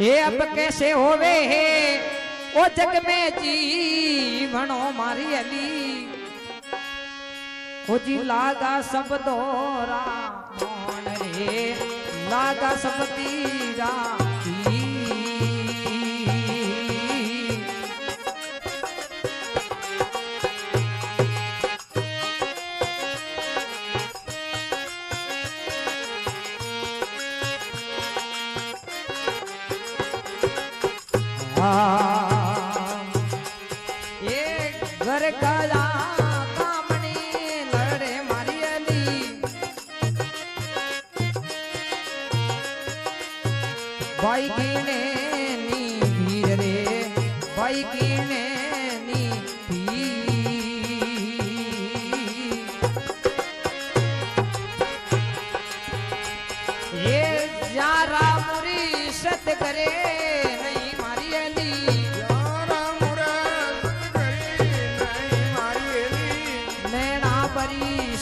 ये अब कैसे होवे है ओ जग में जीवनो मारी अली ओ जी लागा सब दोरा मोन रे लागा सब तीरा ये घर गया कामनी लड़े मारी अली भाई की ने नी भीर रे भाई की ने नी ये जारा मुरी सत करे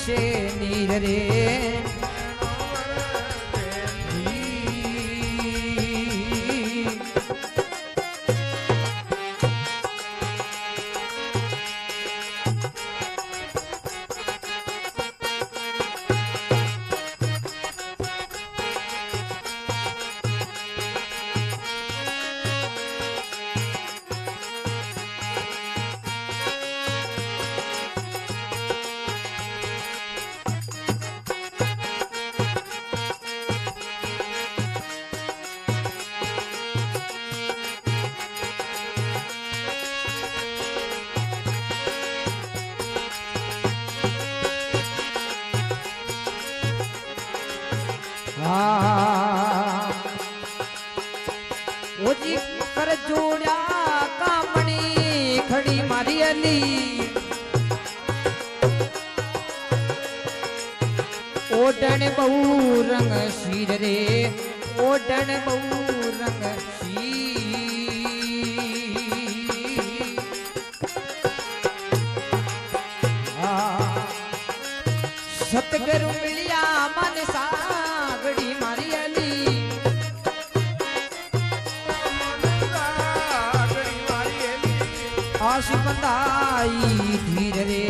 से नीर रे ओजी कर जोड़ा कामणी खड़ी मारी अली ओडन बहु रंग शीर रे ओडन बहु रंग सतगुरु मिलिया मन सागड़ी मारी अली आस बंदाई धीर रे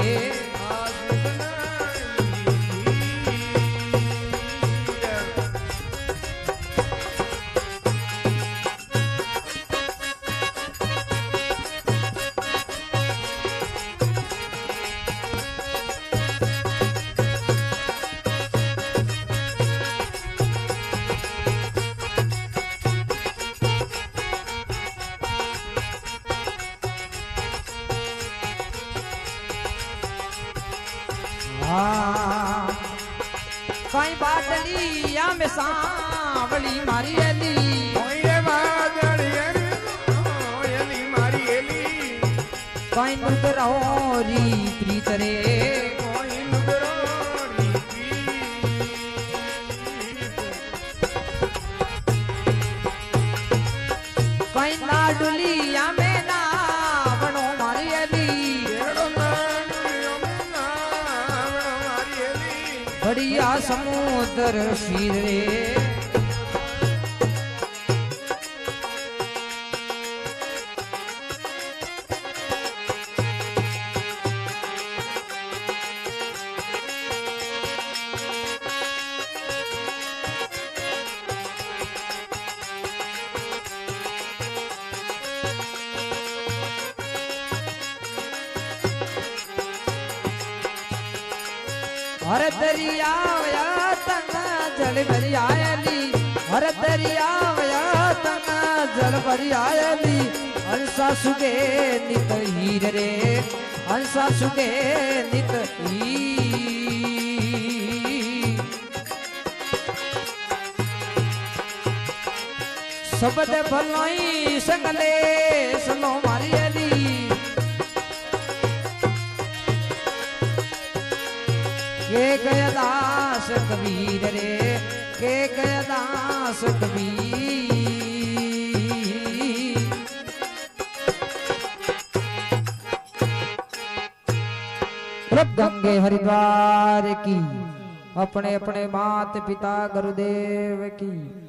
कई बादली या में सांवली मारी अली कई नुदरोरी प्रीत रे कई लाडुली या में नावनो मारी अली बढ़िया समुद्र शीर रे हर दरिया तना जल भरी आयली हर दरिया तना जल भरी आयली हंसा सुगे नित हीर रे हंसा सुगे नित सबद भलोई संगले सनो मारी अली के गया दास कबीर रे के गया दास कबीर गंगे हरिद्वार की अपने अपने मात पिता गुरुदेव की।